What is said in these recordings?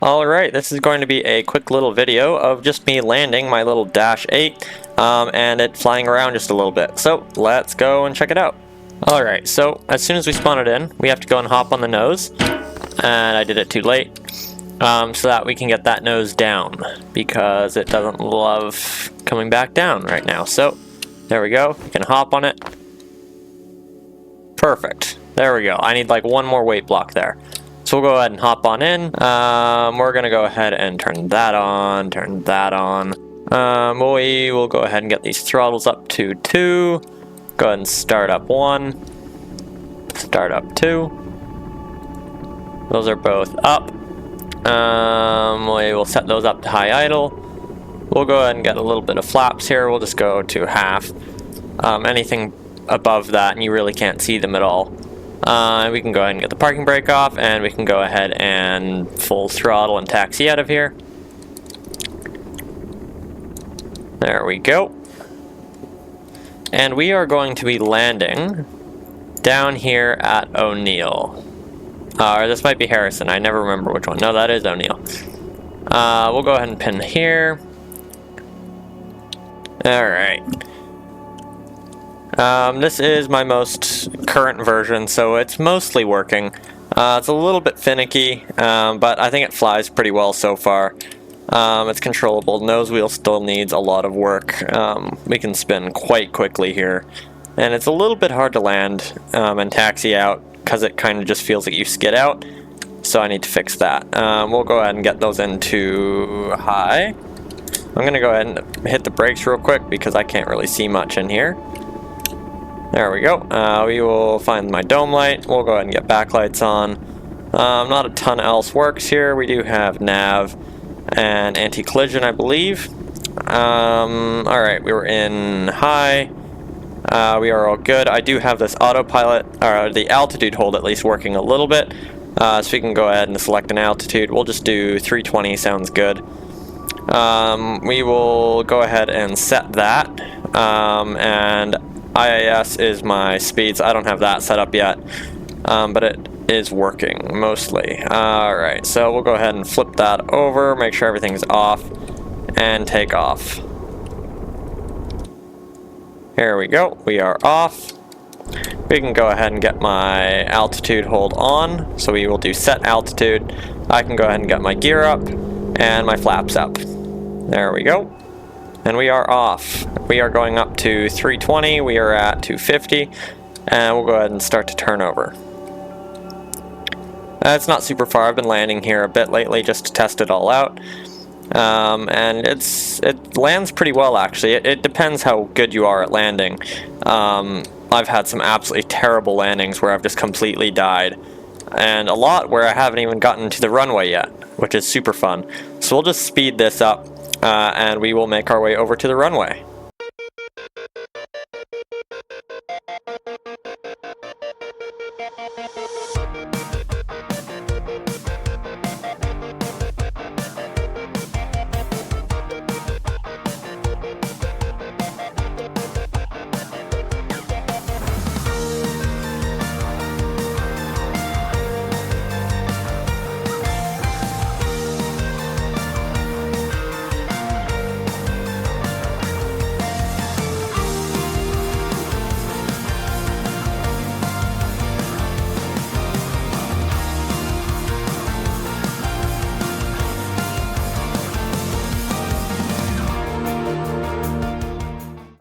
Alright, this is going to be a quick little video of just me landing my little Dash 8 and it flying around just a little bit. So let's go and check it out. Alright, so as soon as we spawn it in, we have to go and hop on the nose. And I did it too late. So that we can get that nose down, because it doesn't love coming back down right now. So there we go, you can hop on it. Perfect, there we go. I need like one more weight block there. So we'll go ahead and hop on in. We're gonna go ahead and turn that on, turn that on. We will go ahead and get these throttles up to 2. Go ahead and start up 1, start up 2. Those are both up. We will set those up to high idle. We'll go ahead and get a little bit of flaps here. We'll just go to half. Anything above that, and you really can't see them at all. We can go ahead and get the parking brake off, and we can go ahead and full throttle and taxi out of here. There we go. And we are going to be landing down here at O'Neill. Or this might be Harrison, I never remember which one. No, that is O'Neill. We'll go ahead and pin here. Alright. This is my most current version, so it's mostly working. It's a little bit finicky, but I think it flies pretty well so far. It's controllable. Nose wheel still needs a lot of work. We can spin quite quickly here. And it's a little bit hard to land and taxi out, because it kind of just feels like you skid out. So I need to fix that. We'll go ahead and get those into high. I'm going to go ahead and hit the brakes real quick, because I can't really see much in here. There we go. We will find my dome light. We'll go ahead and get backlights on. Not a ton else works here. We do have nav and anti-collision, I believe. Alright, we were in high. We are all good. I do have this autopilot, or the altitude hold at least, working a little bit. So we can go ahead and select an altitude. We'll just do 320, sounds good. We will go ahead and set that. And IAS is my speeds. I don't have that set up yet, but it is working mostly. Alright, so we'll go ahead and flip that over, make sure everything's off, and take off. Here we go, we are off. We can go ahead and get my altitude hold on, so we will do set altitude. I can go ahead and get my gear up, and my flaps up. There we go. And we are off. We are going up to 320, we are at 250, and we'll go ahead and start to turn over. It's not super far. I've been landing here a bit lately just to test it all out. And it lands pretty well, actually. It depends how good you are at landing. I've had some absolutely terrible landings where I've just completely died, and a lot where I haven't even gotten to the runway yet, which is super fun. So we'll just speed this up. And we will make our way over to the runway.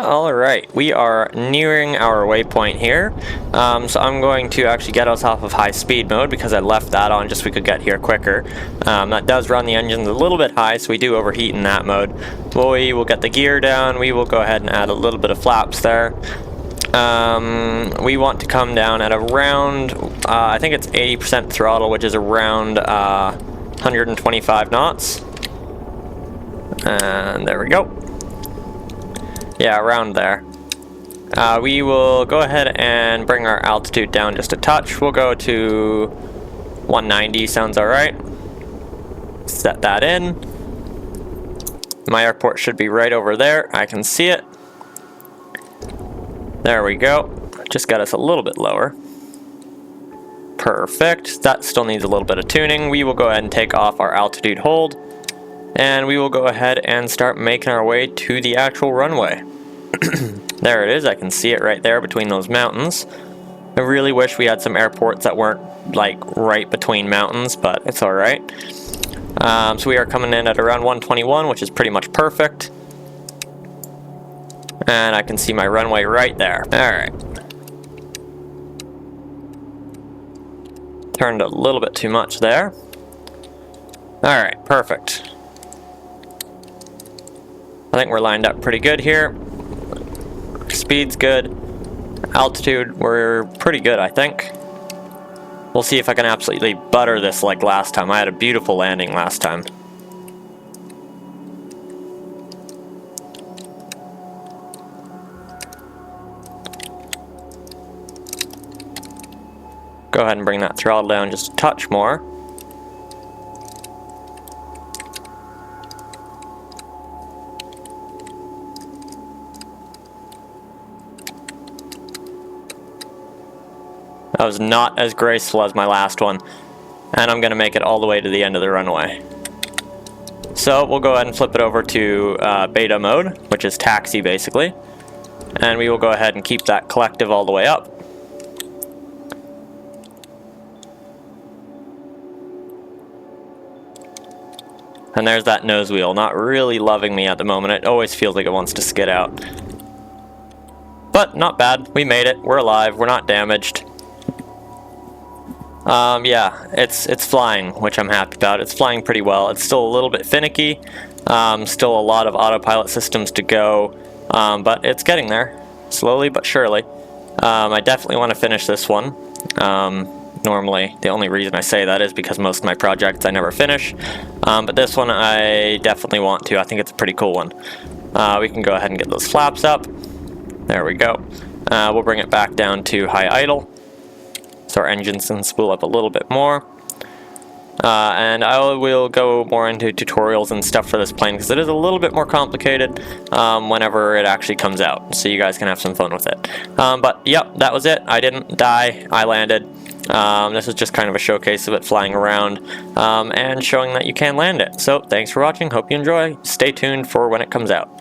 Alright, we are nearing our waypoint here, so I'm going to actually get us off of high speed mode, because I left that on just so we could get here quicker. That does run the engines a little bit high, so we do overheat in that mode. We will get the gear down. We will go ahead and add a little bit of flaps there. We want to come down at around, I think it's 80% throttle, which is around 125 knots. And there we go. Yeah, around there. We will go ahead and bring our altitude down just a touch. We'll go to 190, sounds alright. Set that in. My airport should be right over there. I can see it. There we go. Just got us a little bit lower. Perfect. That still needs a little bit of tuning. We will go ahead and take off our altitude hold, and we will go ahead and start making our way to the actual runway. There it is. I can see it right there between those mountains. I really wish we had some airports that weren't like right between mountains, but it's all right. So we are coming in at around 121, which is pretty much perfect. And I can see my runway right there. All right. Turned a little bit too much there. All right, perfect. I think we're lined up pretty good here. Speed's good. Altitude, we're pretty good, I think. We'll see if I can absolutely butter this like last time. I had a beautiful landing last time. Go ahead and bring that throttle down just a touch more. That was not as graceful as my last one, and I'm going to make it all the way to the end of the runway. So we'll go ahead and flip it over to beta mode, which is taxi basically, and we will go ahead and keep that collective all the way up. And there's that nose wheel, not really loving me at the moment. It always feels like it wants to skid out. But not bad, we made it, we're alive, we're not damaged. Yeah, it's flying, which I'm happy about. It's flying pretty well. It's still a little bit finicky. Still a lot of autopilot systems to go, but it's getting there, slowly but surely. I definitely want to finish this one. Normally, the only reason I say that is because most of my projects I never finish, but this one I definitely want to. I think it's a pretty cool one. We can go ahead and get those flaps up. There we go. We'll bring it back down to high idle, so our engines can spool up a little bit more. And I will go more into tutorials and stuff for this plane because it is a little bit more complicated whenever it actually comes out, so you guys can have some fun with it. But yep, that was it. I didn't die, I landed. This is just kind of a showcase of it flying around and showing that you can land it. So thanks for watching, hope you enjoy. Stay tuned for when it comes out.